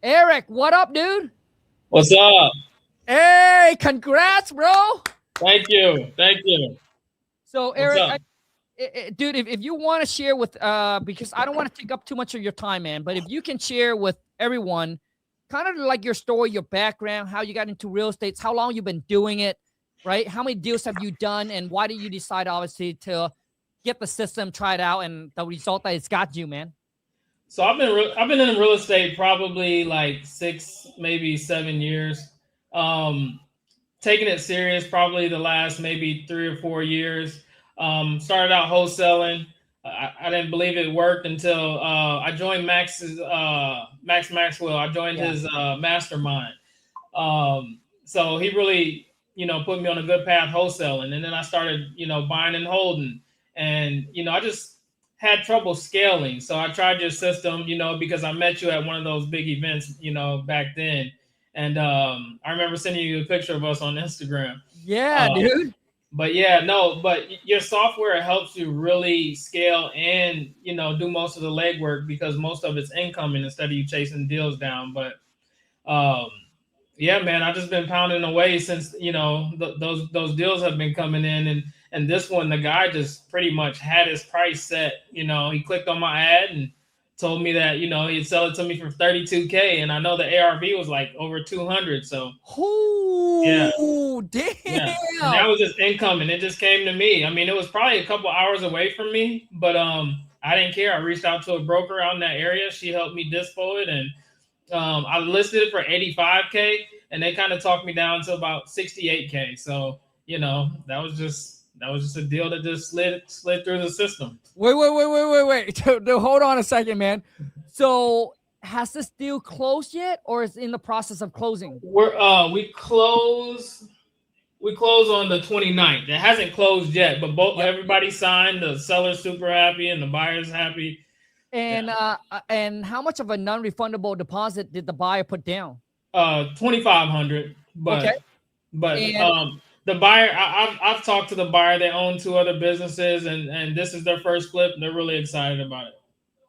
Eric, what up, dude? What's up? Hey, congrats, bro. Thank you. Thank you. So, What's Eric, up? dude, if you want to share with, because I don't want to take up too much of your time, man, but if you can share with everyone kind of like your story, your background, how you got into real estate, how long you've been doing it, right? How many deals have you done, and why did you decide, obviously, to get the system, try it out, and the result that it's got you, man? So I've been in real estate probably like 6, maybe 7 years. Um, Taking it serious probably the last maybe 3 or 4 years. Started out wholesaling. I didn't believe it worked until I joined Max Maxwell. I joined Yeah. his mastermind. So he really, put me on a good path wholesaling. And then I started, buying and holding. And, I just had trouble scaling. So I tried your system, because I met you at one of those big events, back then. And I remember sending you a picture of us on Instagram. Yeah, Uh, dude. but yeah, no, but your software helps you really scale and, do most of the legwork because most of it's incoming instead of you chasing deals down. But um, yeah, man, I've just been pounding away since those deals have been coming in, and this one, the guy just pretty much had his price set. He clicked on my ad and told me that he'd sell it to me for 32K, and I know the ARV was like over 200. So yeah, Oh, yeah, and damn. that was just incoming. It just came to me. I mean, it was probably a couple hours away from me, but I didn't care. I reached out to a broker out in that area. She helped me dispo it, and I listed it for 85K, and they kind of talked me down to about 68K. So that was just a deal that just slid through the system. Wait. Hold on a second, man. So, has this deal closed yet, or is it in the process of closing? We close on the 29th. It hasn't closed yet, but both Yep. everybody signed. The seller's super happy and the buyer's happy. Yeah. And how much of a non-refundable deposit did the buyer put down? 2,500, Okay. but And the buyer, I've talked to the buyer. They own two other businesses, and this is their first flip. They're really excited about it.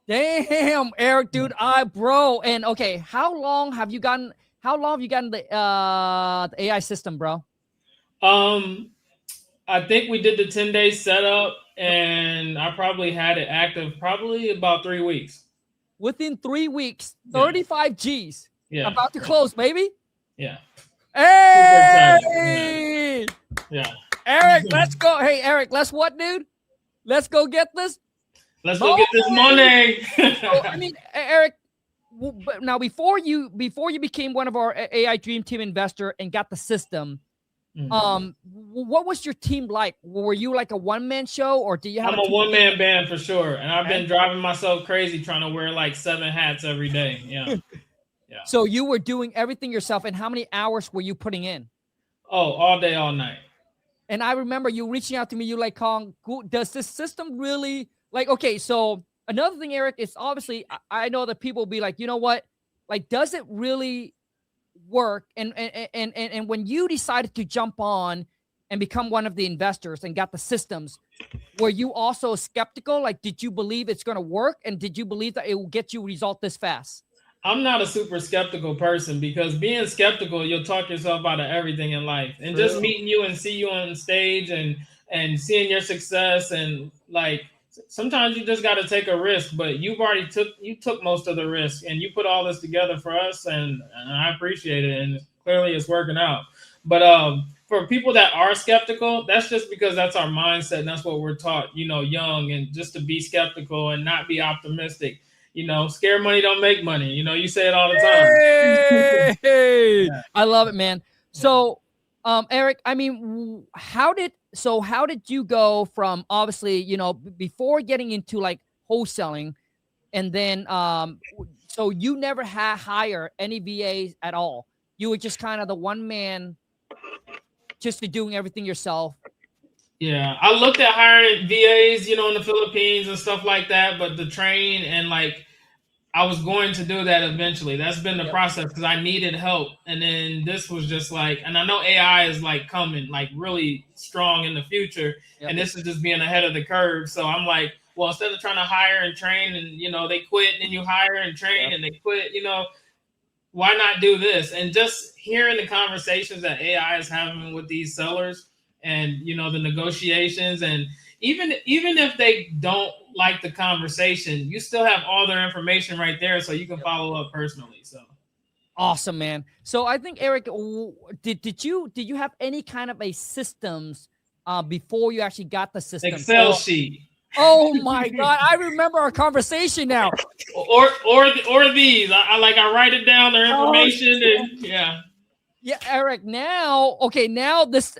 damn, Eric, dude, bro. And okay, How long have you gotten the AI system, bro? Um, I think we did the 10-day setup, and I probably had it active probably about 3 weeks. Within 3 weeks, Yeah, 35 G's. yeah, About to close, baby. yeah. Super excited. Yeah, Hey, yeah. Eric, let's go. Hey, Eric, let's what, dude? Let's go get this Let's go get this money. money. So, I mean, Eric, but now before you became one of our AI Dream Team investor and got the system, Mhm. what was your team like? Were you like a one man show, or do you have I'm a a team? one man band for sure, and I've Okay. been driving myself crazy trying to wear like 7 hats every day. Yeah, yeah. So you were doing everything yourself, and how many hours were you putting in? Oh, all day, all night. And I remember you reaching out to me. You like, Kong, does this system really like? Okay, so another thing, Eric, is obviously I know that people will be like, you know what? Like, does it really work? And when you decided to jump on and become one of the investors and got the systems, were you also skeptical? Like, did you believe it's going to work, and did you believe that it will get you result this fast? I'm not a super skeptical person because being skeptical, you'll talk yourself out of everything in life. And just True. meeting you and see you on stage and seeing your success and like sometimes you just got to take a risk. But you took most of the risk and you put all this together for us, and I appreciate it. And clearly, it's working out. But for people that are skeptical, that's just because that's our mindset and that's what we're taught, young and just to be skeptical and not be optimistic. Scare money don't make money. You say it all the time. Hey, Yeah, I love it, man. yeah. So, Eric, I mean, how did you go from obviously, before getting into like wholesaling, and then so you never had hire any VAs at all. You were just kind of the one man, just doing everything yourself. Yeah, I looked at hiring VAs, in the Philippines and stuff like that, but the train and like I was going to do that eventually. That's been the Yep. process because I needed help. And then this was just like, and I know AI is like coming like really strong in the future. Yep. And this is just being ahead of the curve. So I'm like, well, instead of trying to hire and train and, they quit and then you hire and train Yep. and they quit, why not do this? And just hearing the conversations that AI is having with these sellers, and the negotiations, and even if they don't like the conversation, you still have all their information right there, so you can follow up personally. So Awesome, man. So I think, Eric, did you have any kind of a systems before you actually got the system? Excel sheet. Oh my God, I remember our conversation now. Or these. I write it down, their information, and yeah. Yeah, Eric. Now, okay, now this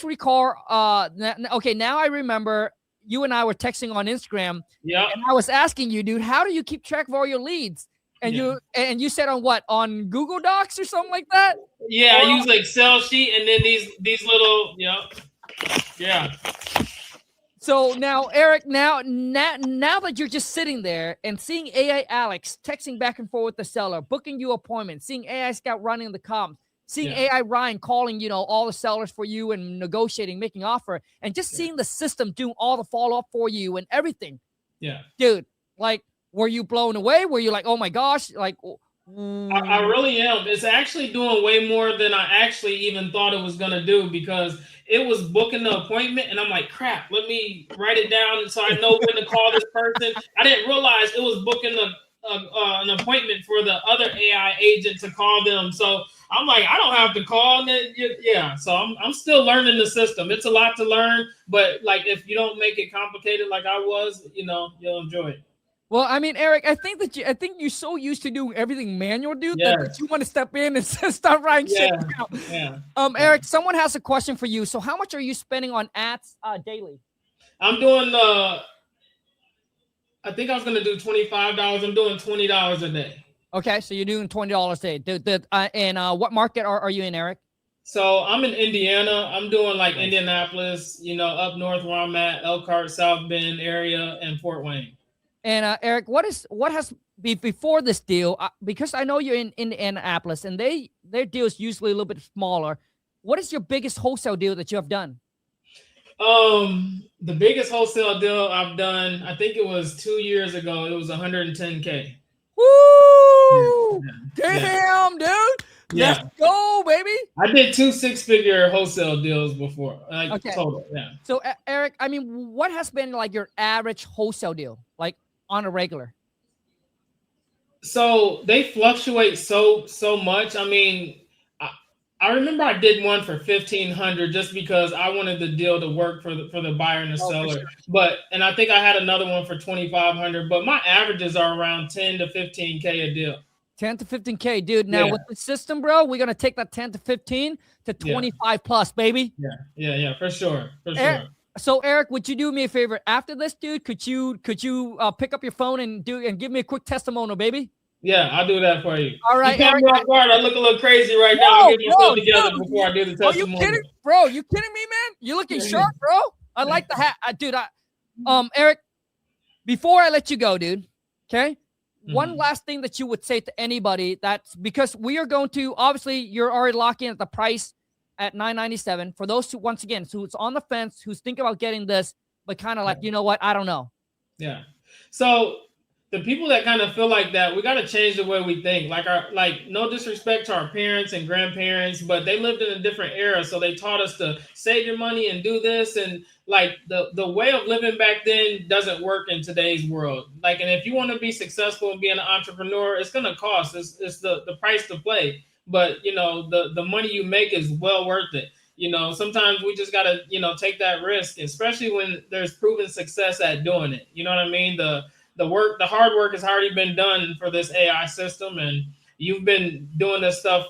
record. Okay, now I remember you and I were texting on Instagram. Yeah. And I was asking you, dude, how do you keep track of all your leads? And you said on what? On Google Docs or something like that? Yeah, I use Excel sheet, and then these little, yeah. So now, Eric, now that you're just sitting there and seeing AI Alex texting back and forth with the seller, booking you appointments, seeing AI Scout running the comms, seeing AI Ryan calling, all the sellers for you and negotiating, making offer, and just seeing the system doing all the follow-up for you and everything. Yeah. Dude, like, were you blown away? Were you like, oh my gosh, like... I really am. It's actually doing way more than I actually even thought it was going to do, because it was booking the appointment and I'm like, crap, let me write it down so I know when to call this person. I didn't realize it was booking an appointment for the other AI agent to call them. So I'm like, I don't have to call. Yeah. So I'm still learning the system. It's a lot to learn, but like, if you don't make it complicated like I was, you'll enjoy it. Well, I mean, Eric, I think you're so used to doing everything manual, dude, that you want to step in and start writing shit down. Yeah. Eric, someone has a question for you. So how much are you spending on ads daily? I'm doing I think I was gonna do $25. I'm doing $20 a day. Okay, so you're doing $20 a day. And what market are you in, Eric? So I'm in Indiana. I'm doing like Indianapolis, up north where I'm at, Elkhart, South Bend area, and Fort Wayne. And Eric, what has before this deal? Because I know you're in Indianapolis, and their deal is usually a little bit smaller. What is your biggest wholesale deal that you have done? The biggest wholesale deal I've done, I think it was 2 years ago. It was $110K. Woo! Damn, dude. Let's go, baby. I did 2 6-figure wholesale deals before, total. Yeah. So, Eric, I mean, what has been like your average wholesale deal, like on a regular? So they fluctuate so much. I mean, I remember I did one for $1,500 just because I wanted the deal to work for the buyer and the seller. Sure. And I think I had another one for $2,500. But my averages are around 10 to 15K a deal. 10 to 15K, dude. Now with the system, bro, we're gonna take that 10 to 15 to 25 plus, baby. Yeah, for sure. So, Eric, would you do me a favor after this, dude? Could you pick up your phone and give me a quick testimonial, baby? Yeah, I'll do that for you. All right, you Eric. Me off guard. I look a little crazy right now. I'll get myself together before I do the testimonial. Are you kidding, bro? You kidding me, man? You're looking sharp, bro. I like the hat, dude. Eric, before I let you go, dude. Okay. One last thing that you would say to anybody, that's because we are going to, obviously you're already locking at the price at $997 for those who, once again, who's on the fence, who's thinking about getting this, but kind of like, you know what, I don't know. Yeah. So the people that kind of feel like that, we got to change the way we think. Like no disrespect to our parents and grandparents, but they lived in a different era. So they taught us to save your money and do this. And like the way of living back then doesn't work in today's world. Like, and if you want to be successful and be an entrepreneur, it's going to cost. It's the price to play. But, the money you make is well worth it. Sometimes we just got to, take that risk, especially when there's proven success at doing it. You know what I mean? The hard work has already been done for this AI system, and you've been doing this stuff,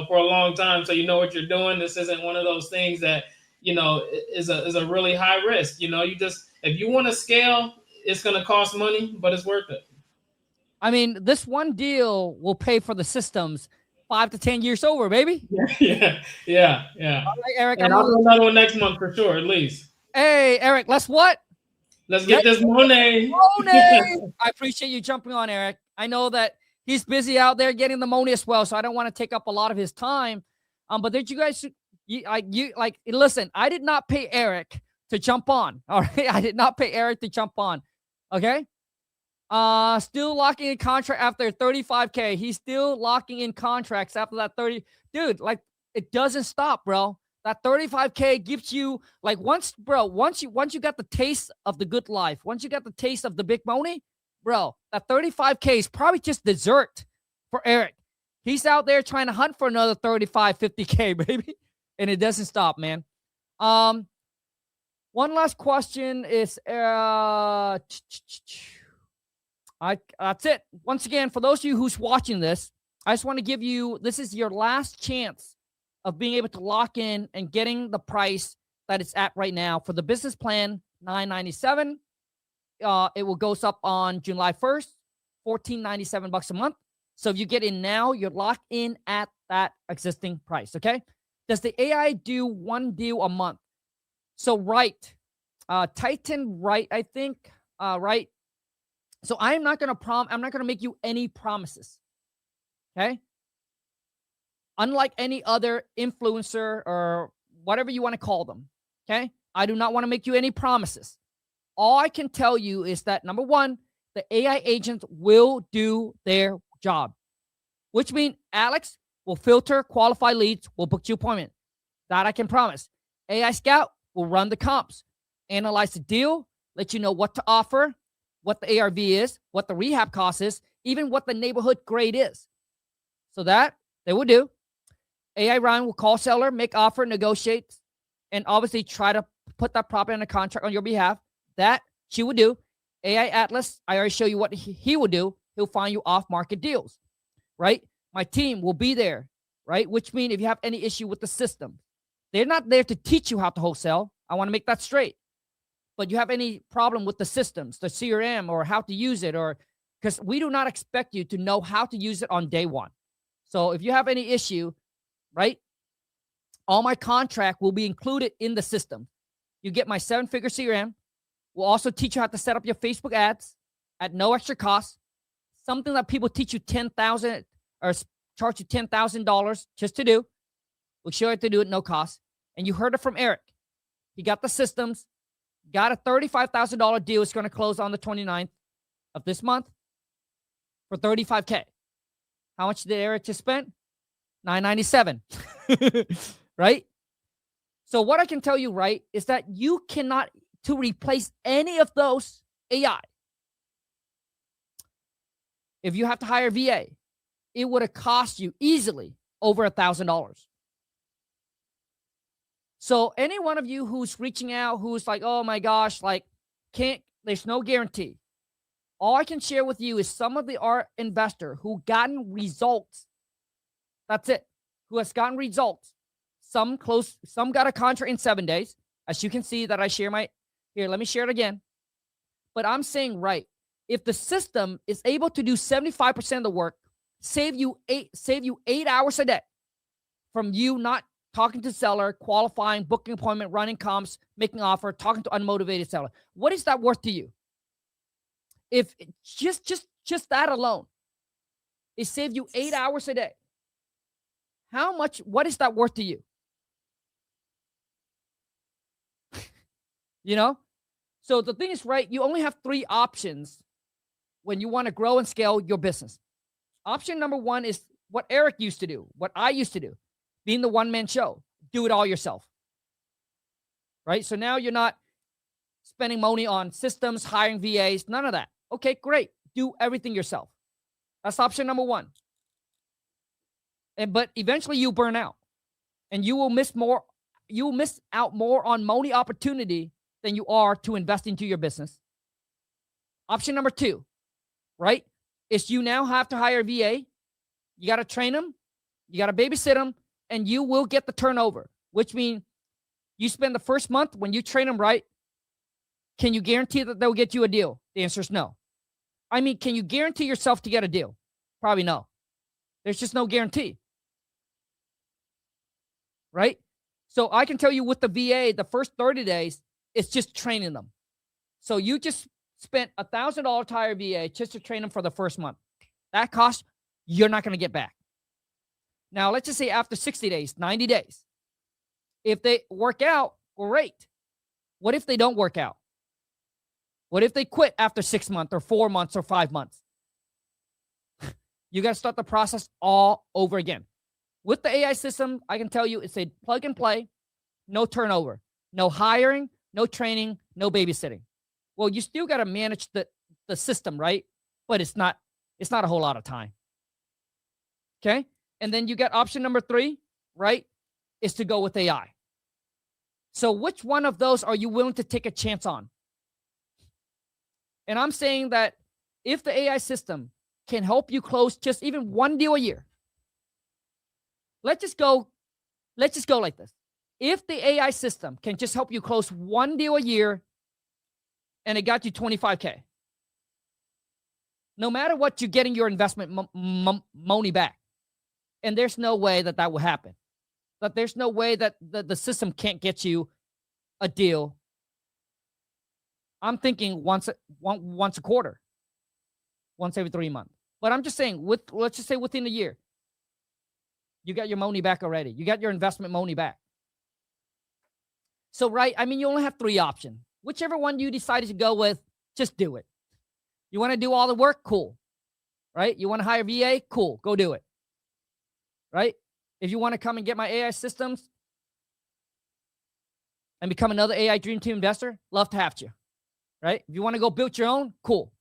for a long time. So you know what you're doing. This isn't one of those things that, is a really high risk. If you want to scale, it's going to cost money, but it's worth it. I mean, this one deal will pay for the systems 5 to 10 years over, baby. Yeah. All right, Eric. And I'll do another one next month for sure, at least. Hey, Eric, let's get this money. I appreciate you jumping on, Eric. I know that he's busy out there getting the money as well, so I don't want to take up a lot of his time. But did you guys, listen, I did not pay Eric to jump on. All right, I did not pay Eric to jump on. Okay. Still locking in contract after 35K. He's still locking in contracts after that 30. Dude, like it doesn't stop, bro. That 35K gives you like once you got the taste of the good life, once you got the taste of the big money, bro, that 35K is probably just dessert for Eric. He's out there trying to hunt for another 35, 50K, baby. And it doesn't stop, man. One last question is that's it. Once again, for those of you who's watching this, I just want to give you, this is your last chance of being able to lock in and getting the price that it's at right now. For the business plan, $997. It will goes up on July 1st, $14.97 a month. So if you get in now, you're locked in at that existing price, okay? Does the AI do one deal a month? So Titan Wright, I think, right? So I'm not gonna make you any promises. Okay. Unlike any other influencer or whatever you want to call them. Okay. I do not want to make you any promises. All I can tell you is that number one, the AI agents will do their job, which means Alex will filter, qualify leads, will book you appointment. That I can promise. AI Scout will run the comps, analyze the deal, let you know what to offer, what the ARV is, what the rehab cost is, even what the neighborhood grade is. So that they will do. AI Ryan will call seller, make offer, negotiate, and obviously try to put that property in a contract on your behalf. That she will do. AI Atlas, I already show you what he will do. He'll find you off-market deals, right? My team will be there, right? Which means if you have any issue with the system, they're not there to teach you how to wholesale. I want to make that straight. But you have any problem with the systems, the CRM, or how to use it, or because we do not expect you to know how to use it on day one. So if you have any issue, right, all my contract will be included in the system. You get my 7-figure CRM. We'll also teach you how to set up your Facebook ads at no extra cost. Something that people teach you $10,000 or charge you $10,000 just to do. We'll show you how to do it no cost. And you heard it from Eric. He got the systems, got a $35,000 deal. It's going to close on the 29th of this month for $35K. How much did Eric just spend? $997. Right? So what I can tell you, right, is that you cannot, to replace any of those AI, if you have to hire VA, it would have cost you easily over $1,000. So any one of you who's reaching out, who's like, oh my gosh, like there's no guarantee. All I can share with you is some of our investor who gotten results. That's it. Who has gotten results. Some got a contract in 7 days. As you can see that I share here, let me share it again. But I'm saying, right, if the system is able to do 75% of the work, save you 8 hours a day from you not talking to seller, qualifying, booking appointment, running comps, making offer, talking to unmotivated seller. What is that worth to you? If just that alone, it saved you 8 hours a day. What is that worth to you? You know? So the thing is, right, you only have 3 options when you want to grow and scale your business. Option number 1 is what Eric used to do, what I used to do, being the one-man show. Do it all yourself. Right? So now you're not spending money on systems, hiring VAs, none of that. Okay, great. Do everything yourself. That's option number 1. But eventually you burn out. And you will miss out more on money opportunity than you are to invest into your business. Option number 2, right, is you now have to hire a VA. You got to train them. You got to babysit them. And you will get the turnover, which means you spend the first month when you train them right. Can you guarantee that they'll get you a deal? The answer is no. I mean, can you guarantee yourself to get a deal? Probably no. There's just no guarantee. Right? So I can tell you with the VA, the first 30 days, it's just training them. So you just spent $1,000 to hire VA just to train them for the first month. That cost, you're not going to get back. Now, let's just say after 60 days, 90 days, if they work out, great. What if they don't work out? What if they quit after 6 months or 4 months or 5 months? You got to start the process all over again. With the AI system, I can tell you it's a plug and play, no turnover, no hiring, no training, no babysitting. Well, you still got to manage the system, right? But it's not a whole lot of time. Okay? And then you got option number 3, right? Is to go with AI. So which one of those are you willing to take a chance on? And I'm saying that if the AI system can help you close just even one deal a year, let's just go like this. If the AI system can just help you close one deal a year and it got you $25K, no matter what, you're getting your investment money back. And there's no way that will happen. That there's no way that the system can't get you a deal. I'm thinking once a quarter, once every 3 months. But I'm just saying, let's just say within a year, you got your money back already. You got your investment money back. So, right, I mean, you only have 3 options. Whichever one you decided to go with, just do it. You want to do all the work? Cool. Right? You want to hire VA? Cool. Go do it. Right? If you want to come and get my AI systems and become another AI Dream Team investor, love to have you. Right? If you want to go build your own, cool.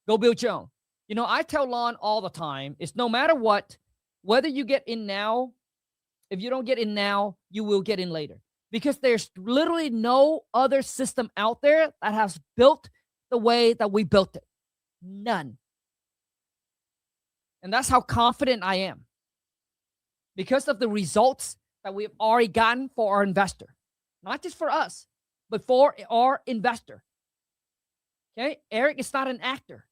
Go build your own. You know, I tell Lon all the time, it's no matter what, whether you get in now, if you don't get in now, you will get in later. Because there's literally no other system out there that has built the way that we built it. None. And that's how confident I am. Because of the results that we've already gotten for our investor. Not just for us, but for our investor. Okay? Eric is not an actor.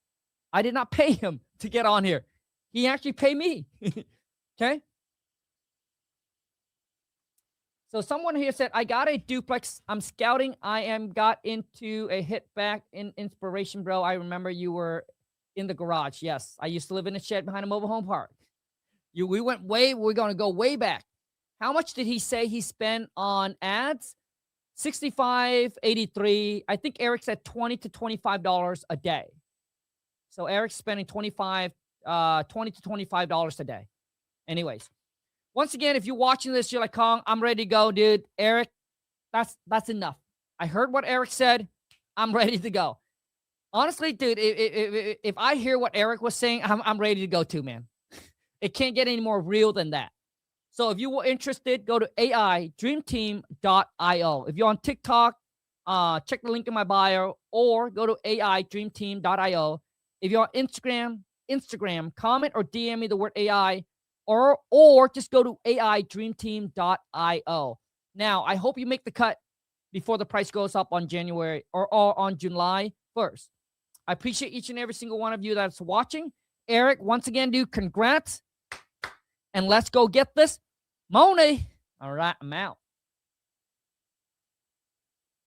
I did not pay him to get on here. He actually paid me. Okay? So someone here said, I got a duplex. I'm scouting. Got into a hit back in inspiration, bro. I remember you were in the garage. Yes. I used to live in a shed behind a mobile home park. We're going to go way back. How much did he say he spent on ads? $65.83. I think Eric said $20 to $25 a day. So Eric's spending $20 to $25 a day. Anyways, once again, if you're watching this, you're like, Kong, I'm ready to go, dude. Eric, that's enough. I heard what Eric said. I'm ready to go. Honestly, dude, if I hear what Eric was saying, I'm ready to go too, man. It can't get any more real than that. So if you were interested, go to aidreamteam.io. If you're on TikTok, check the link in my bio or go to aidreamteam.io. If you're on Instagram, comment or DM me the word AI or just go to aidreamteam.io. Now, I hope you make the cut before the price goes up on January or on July 1st. I appreciate each and every single one of you that's watching. Eric, once again, dude, congrats. And let's go get this money. All right, I'm out.